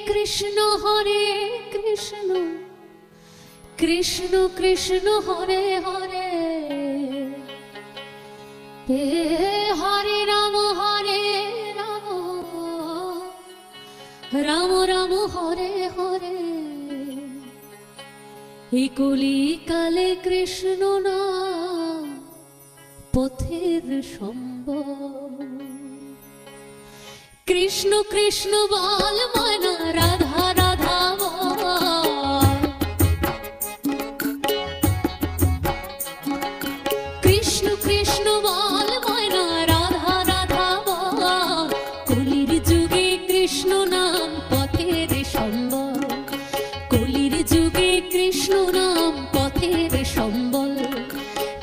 কৃষ্ণ কৃষ্ণ কৃষ্ণ হরে হরে হরে রাম রাম রাম হরে হরে এই কলিকালে কৃষ্ণ নাম পথের সম্বল। কৃষ্ণ কৃষ্ণ বল মনা রাধা রাধা বল, কৃষ্ণ কৃষ্ণ বল মনা রাধা রাধা বল। কলির যুগে কৃষ্ণ নাম পথের সম্বল, কলির যুগে কৃষ্ণ নাম পথের সম্বল।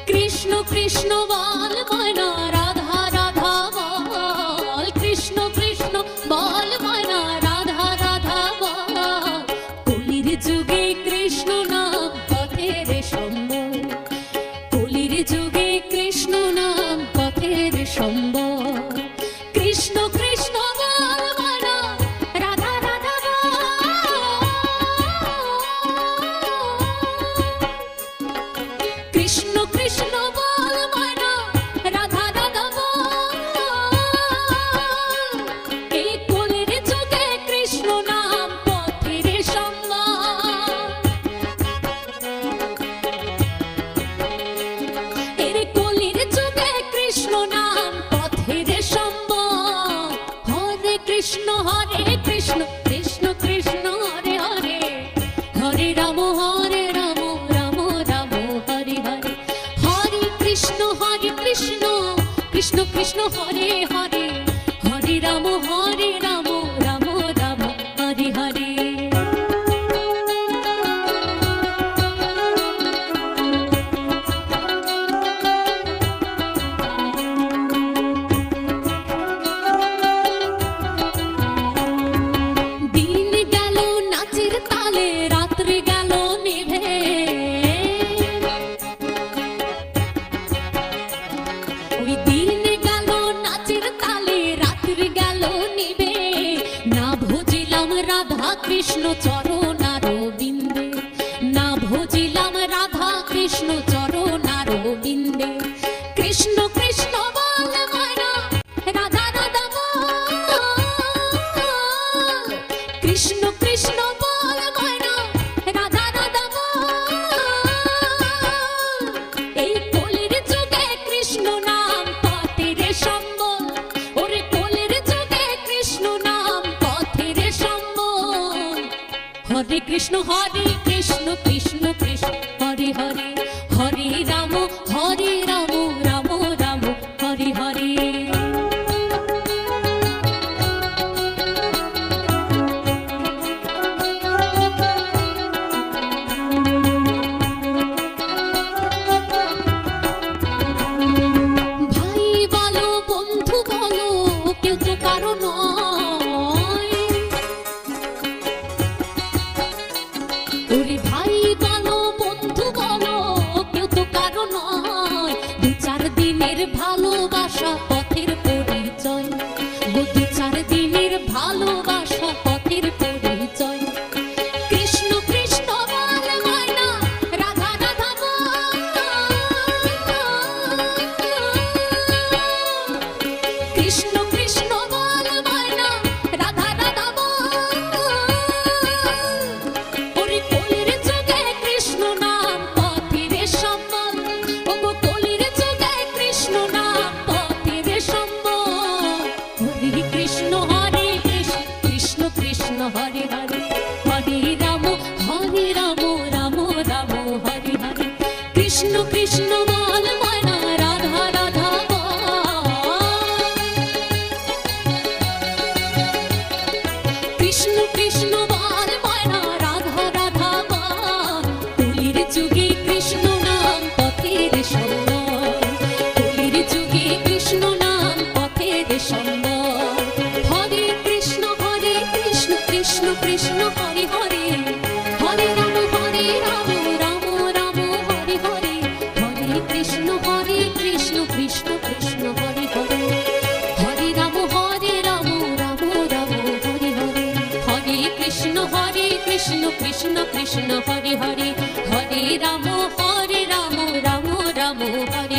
কৃষ্ণ কৃষ্ণ বল মনা রাধা রাধা বল, কৃষ্ণ কৃষ্ণ বল মনা রাধা রাধা বল। কলির যুগে কৃষ্ণ নাম পথের সম্বল, কলির যুগে কৃষ্ণ নাম পথের সম্বল। কৃষ্ণ কৃষ্ণ বল মনা রাধা রাধা বল, কৃষ্ণ কৃষ্ণ বল মনা রাধা রাধা বল। এই কলির যুগে কৃষ্ণ নাম পথের সম্বল, এর কলির যুগে কৃষ্ণ নাম পথের সম্বল। হরে কৃষ্ণ কৃষ্ণ কৃষ্ণ হরে হরে, হরে রাম রাম রাম হরে হরে। হরে কৃষ্ণ কৃষ্ণ কৃষ্ণ হরে হরে, হরে রাম রাম রাম হরে হরে। দিন গেল নাচের তালে, রাত্রি গেল নিভে, ওই দিন গেল নাচের তালে, রাত্রি গেল নিভে। না ভজিলাম রাধা কৃষ্ণ চরণ আরবিন্দে, না ভজিলাম রাধা কৃষ্ণ চরণ আরবিন্দে। কৃষ্ণ কৃষ্ণ বল মনা রাধা রাধা বল, কৃষ্ণ কৃষ্ণ বল মনা রাধা রাধা বল। এই কলির যুগে কৃষ্ণ নাম পথের সম্বল, ওরে কলির যুগে কৃষ্ণ নাম পথের সম্বল। হরে কৃষ্ণ কৃষ্ণ কৃষ্ণ হরে হরে, হরে রাম রাম রাম হরে হরে। ভাই বলো বন্ধু বলো কেউ তো কারো নয়, ওরে ভাই বলো বন্ধু বলো কেউ তো কারো নয়। দু চার দিনের ভালোবাসা পথের পরিচয়, দু চার দিনের ভালোবাসা পথের পরিচয়। কৃষ্ণ কৃষ্ণ বল মনা রাধা রাধা বল, কৃষ্ণ কৃষ্ণ বল মনা রাধা রাধা বল। ওরে কলির যুগে কৃষ্ণ নাম পথের সম্বল, ওগো কলির যুগে কৃষ্ণ নাম পথের সম্বল। হরে কৃষ্ণ কৃষ্ণ কৃষ্ণ হরে হরে, হরে রাম রাম রাম হরে হরে। কৃষ্ণ কৃষ্ণ বল মনা রাধা রাধা বল, কৃষ্ণ কৃষ্ণ বল মনা রাধা রাধা বল। কলির যুগে কৃষ্ণ নাম পথের সম্বল, কলির যুগে কৃষ্ণ নাম পথের সম্বল। হরে কৃষ্ণ কৃষ্ণ কৃষ্ণ হরে হরে, হরে রাম রাম রাম হরে হরে। হরে কৃষ্ণ কৃষ্ণ কৃষ্ণ হরে হরে, হরে রাম রাম রাম হরে হরে। হরে কৃষ্ণ কৃষ্ণ কৃষ্ণ কৃষ্ণ হরে হরে, হরে রাম রাম রাম হরে